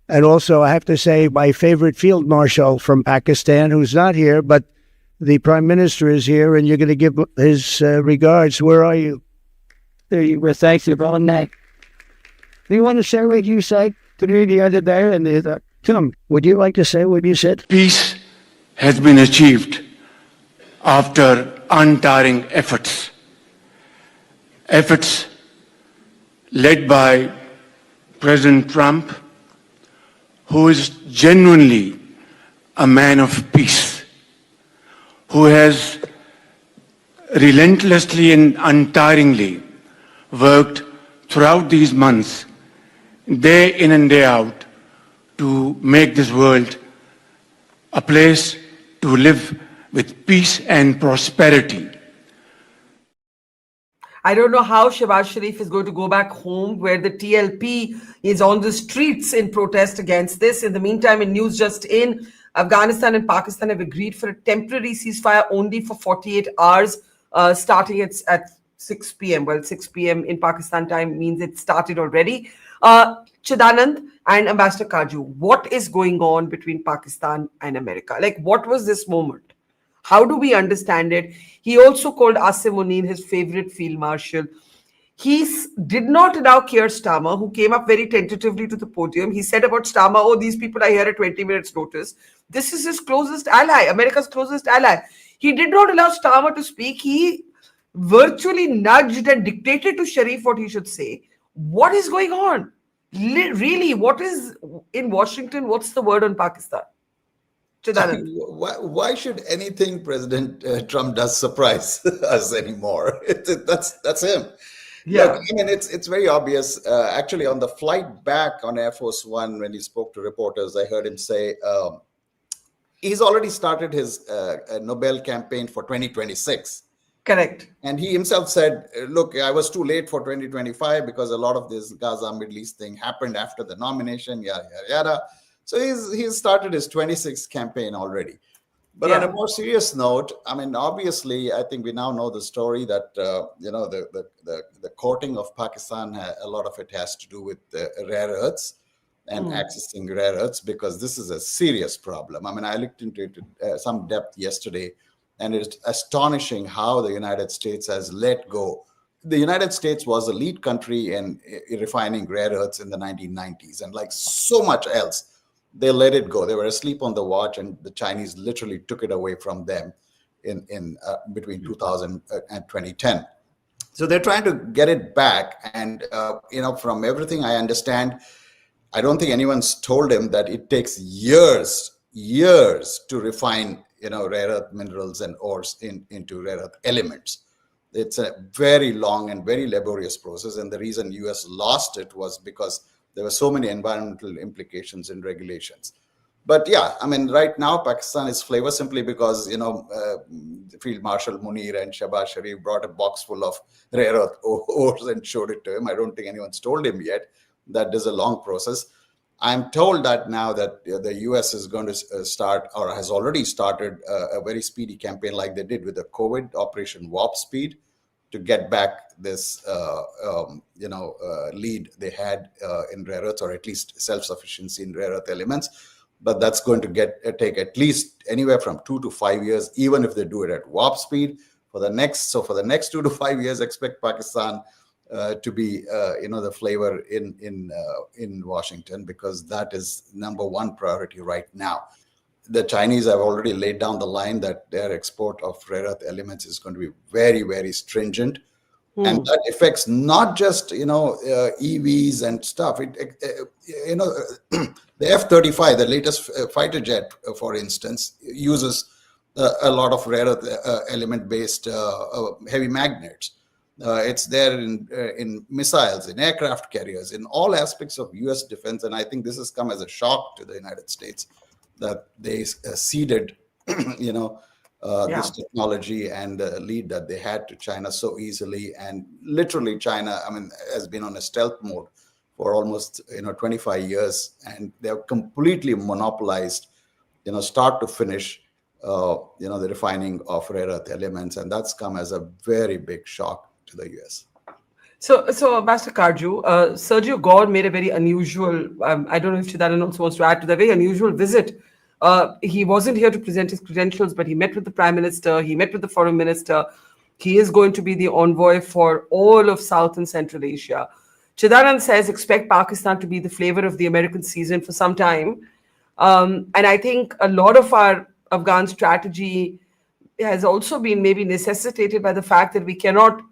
and also I have to say my favorite field marshal from Pakistan, who's not here, but the Prime Minister is here, and you're going to give his regards. Where are you? There you were. Thank you, brother. Do you want to say what you said to me the other day? And Tim, would you like to say what you said? Peace has been achieved after untiring efforts. Efforts led by President Trump, who is genuinely a man of peace, who has relentlessly and untiringly worked throughout these months, day in and day out, to make this world a place to live with peace and prosperity. I don't know how Shehbaz Sharif is going to go back home, where the TLP is on the streets in protest against this. In the meantime, in news just in, Afghanistan and Pakistan have agreed for a temporary ceasefire only for 48 hours, starting at 6 p.m. Well, 6 p.m. in Pakistan time means it started already. Chidanand and Ambassador Karju, what is going on between Pakistan and America? Like, what was this moment? How do we understand it? He also called Asim Munir his favorite field marshal. He did not allow Keir Starmer, who came up very tentatively to the podium. He said about Starmer, oh, these people are here at 20 minutes notice. This is his closest ally, America's closest ally. He did not allow Starmer to speak. He virtually nudged and dictated to Sharif what he should say. What is going on? Really, what is in Washington? What's the word on Pakistan? Chidanand. Why should anything President Trump does surprise us anymore? That's him. Look, Yeah, I mean, it's very obvious. Actually, on the flight back on Air Force One, when he spoke to reporters, I heard him say he's already started his Nobel campaign for 2026. correct. And he himself said, look, I was too late for 2025 because a lot of this Gaza Middle East thing happened after the nomination, yada, yada, yada. So he's started his 26th campaign already. But on a more serious note, I mean, obviously, I think we now know the story that, the courting of Pakistan, a lot of it has to do with rare earths and accessing rare earths, because this is a serious problem. I mean, I looked into it some depth yesterday, and it's astonishing how the United States has let go. The United States was the lead country in refining rare earths in the 1990s, and like so much else, they let it go. They were asleep on the watch, and the Chinese literally took it away from them in between 2000 and 2010. So they're trying to get it back. And, from everything I understand, I don't think anyone's told him that it takes years to refine, rare earth minerals and ores into rare earth elements. It's a very long and very laborious process. And the reason US lost it was because there were so many environmental implications and regulations. But yeah, I mean, right now, Pakistan is flavor simply because, Field Marshal Munir and Shahbaz Sharif brought a box full of rare earth ores and showed it to him. I don't think anyone's told him yet that there's a long process. I'm told that now that the US is going to start, or has already started, a very speedy campaign like they did with the COVID Operation Warp Speed, to get back this, lead they had in rare earths, or at least self-sufficiency in rare earth elements. But that's going to take at least anywhere from 2 to 5 years, even if they do it at warp speed. For the next 2 to 5 years, expect Pakistan to be, the flavor in Washington, because that is number one priority right now. The Chinese have already laid down the line that their export of rare earth elements is going to be very, very stringent. And that affects not just, EVs and stuff. The F-35, the latest fighter jet, for instance, uses a lot of rare earth element-based heavy magnets. It's there in missiles, in aircraft carriers, in all aspects of U.S. defense. And I think this has come as a shock to the United States that they ceded, this technology and the lead that they had to China so easily. And literally China, I mean, has been on a stealth mode for almost, 25 years. And they've completely monopolized, start to finish, the refining of rare earth elements. And that's come as a very big shock to the US. So Ambassador Karju, Sergio Gore made a very unusual, I don't know if Chidanand also wants to add to that, very unusual visit. He wasn't here to present his credentials, but he met with the Prime Minister, he met with the Foreign Minister. He is going to be the envoy for all of South and Central Asia. Chidanand says, expect Pakistan to be the flavor of the American season for some time. And I think a lot of our Afghan strategy has also been maybe necessitated by the fact that we cannot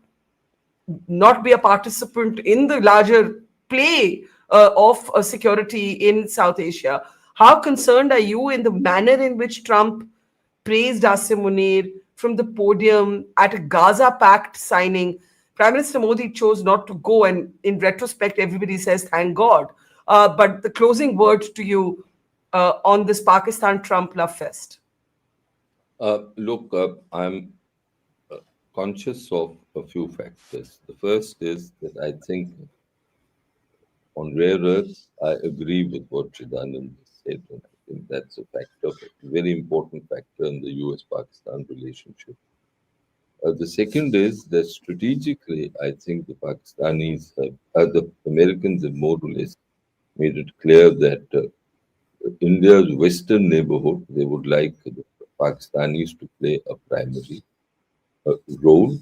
not be a participant in the larger play of security in South Asia. How concerned are you in the manner in which Trump praised Asim Munir from the podium at a Gaza Pact signing? Prime Minister Modi chose not to go, and in retrospect, everybody says, thank God. But the closing word to you on this Pakistan-Trump love fest. Look, I'm conscious of a few factors. The first is that I think on rare earths, I agree with what Chidanand said, and I think that's a factor, a very important factor in the US-Pakistan relationship. The second is that strategically, I think the Pakistanis the Americans have more or less made it clear that India's western neighborhood, they would like the Pakistanis to play a primary role.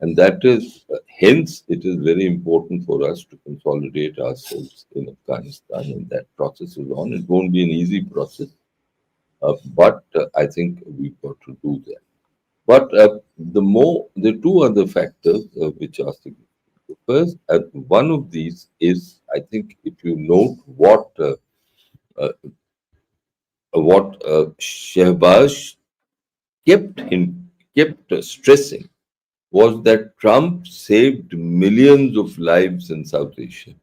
And that is, hence, it is very important for us to consolidate ourselves in Afghanistan, and that process is on. It won't be an easy process, but I think we've got to do that. But the two other factors which are significant. First, one of these is, I think, if you note what Shehbaz kept stressing was that Trump saved millions of lives in South Asia.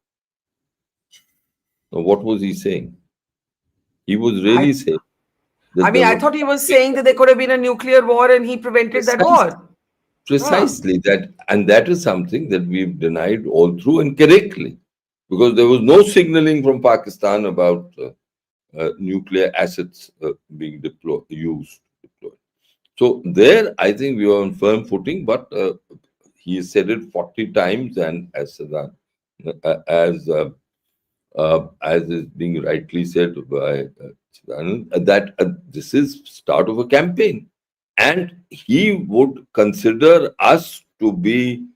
Now, what was he saying? He was really saying that I mean, I thought he was saying that there could have been a nuclear war and he prevented that war. Precisely that, and that is something that we've denied all through and correctly, because there was no signaling from Pakistan about nuclear assets being used. So there, I think we were on firm footing, but he said it 40 times, and as is being rightly said by that this is start of a campaign, and he would consider us to be,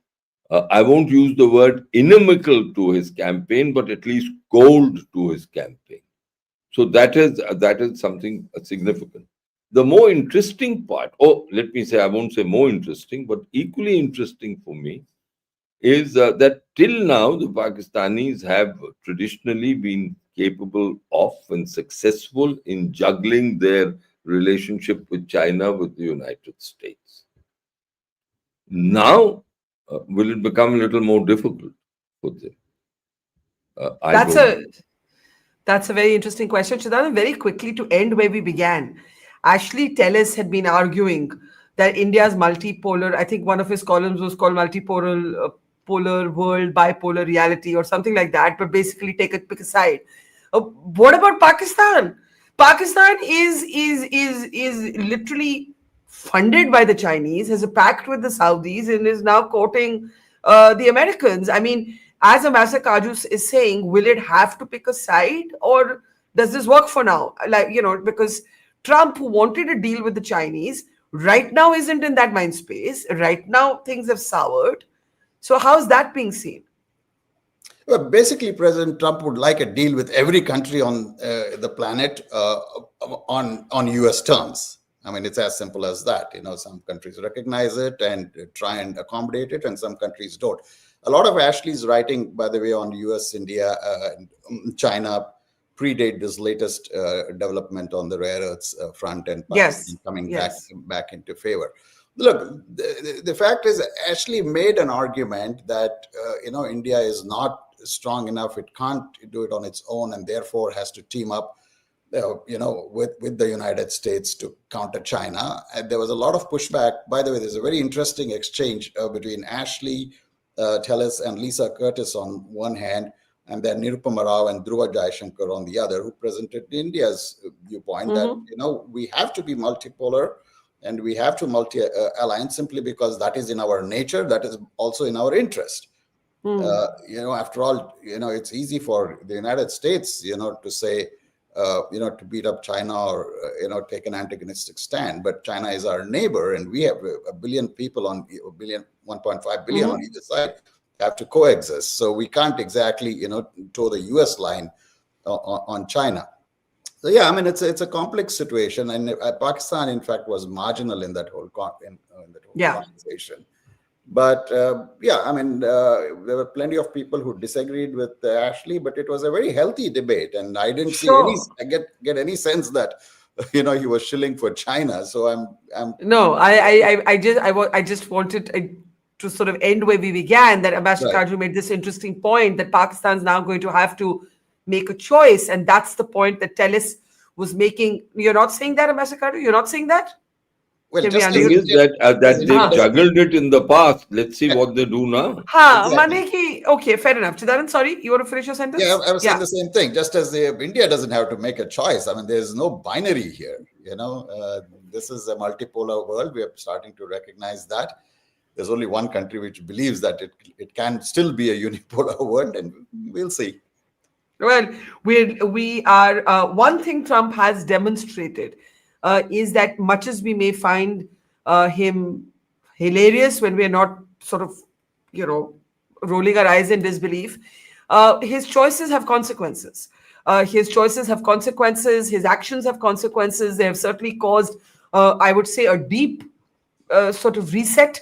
I won't use the word inimical to his campaign, but at least cold to his campaign. So that is something significant. The more interesting part, let me say, I won't say more interesting, but equally interesting for me, is that till now the Pakistanis have traditionally been capable of and successful in juggling their relationship with China, with the United States. Now, will it become a little more difficult for them? That's a very interesting question, Chidana. Very quickly, to end where we began, Ashley Tellis had been arguing that India's multipolar, I think one of his columns was called Multipolar Polar World, Bipolar Reality, or something like that, but basically pick a side. What about Pakistan? Pakistan is literally funded by the Chinese, has a pact with the Saudis, and is now courting the Americans. I mean, as Ambassador Kaju is saying, will it have to pick a side, or does this work for now? Like, because Trump, who wanted a deal with the Chinese, right now isn't in that mind space. Right now, things have soured. So how's that being seen? Well, basically, President Trump would like a deal with every country on the planet on U.S. terms. I mean, it's as simple as that. Some countries recognize it and try and accommodate it, and some countries don't. A lot of Ashley's writing, by the way, on U.S., India, and China predate this latest development on the rare earths front, and Pakistan coming back into favor. Look, the fact is, Ashley made an argument that India is not strong enough; it can't do it on its own, and therefore has to team up, with the United States to counter China. And there was a lot of pushback. By the way, there's a very interesting exchange between Ashley Tellis and Lisa Curtis on one hand, and then Nirupama Rao and Dhruva Jaishankar on the other, who presented India's viewpoint that we have to be multipolar and we have to multi-align simply because that is in our nature, that is also in our interest. After all, it's easy for the United States, to say, to beat up China or, take an antagonistic stand. But China is our neighbor, and we have a billion people 1.5 billion on either side have to coexist. So we can't exactly, toe the US line on China. So yeah, I mean, it's a complex situation, and Pakistan, in fact, was marginal in that whole conversation. But I mean, there were plenty of people who disagreed with Ashley, but it was a very healthy debate, and I didn't see get any sense that he was shilling for China. So I just wanted to sort of end where we began. That Ambassador Kaju made this interesting point that Pakistan is now going to have to make a choice, and that's the point that Tellis was making. You're not saying that, Ambassador Kaju? You're not saying that? Well, just that they juggled it in the past. Let's see what they do now. Okay, fair enough. Chidaran, sorry, you want to finish your sentence? Yeah, I was saying the same thing. Just as India doesn't have to make a choice. I mean, there's no binary here. This is a multipolar world. We are starting to recognize that. There's only one country which believes that it can still be a unipolar world, and we'll see. Well, we are. One thing Trump has demonstrated is that much as we may find him hilarious when we are not sort of, rolling our eyes in disbelief, his choices have consequences. His actions have consequences. They have certainly caused, I would say, a deep sort of reset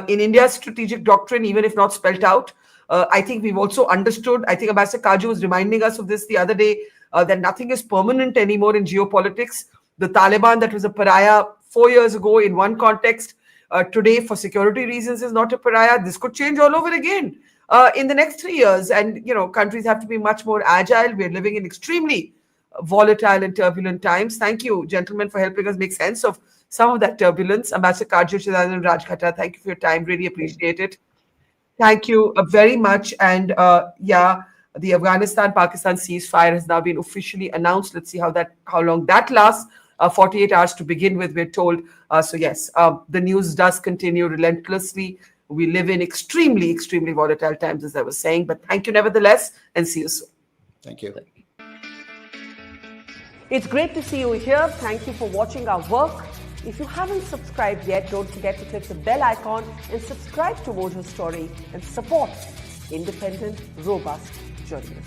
in India's strategic doctrine, even if not spelt out. I think we've also understood, I think Ambassador Kaju was reminding us of this the other day, that nothing is permanent anymore in geopolitics. The Taliban that was a pariah 4 years ago in one context, today for security reasons is not a pariah. This could change all over again in the next 3 years. And, countries have to be much more agile. We're living in extremely volatile and turbulent times. Thank you, gentlemen, for helping us make sense of some of that turbulence. Ambassador Kaju, Shazad and Rajghata, thank you for your time. Really appreciate it. Thank you very much. And the Afghanistan-Pakistan ceasefire has now been officially announced. Let's see how long that lasts. 48 hours to begin with, we're told. So yes, the news does continue relentlessly. We live in extremely, extremely volatile times, as I was saying. But thank you nevertheless, and see you soon. Thank you. It's great to see you here. Thank you for watching our work. If you haven't subscribed yet, don't forget to click the bell icon and subscribe to Mojo Story and support independent, robust journalism.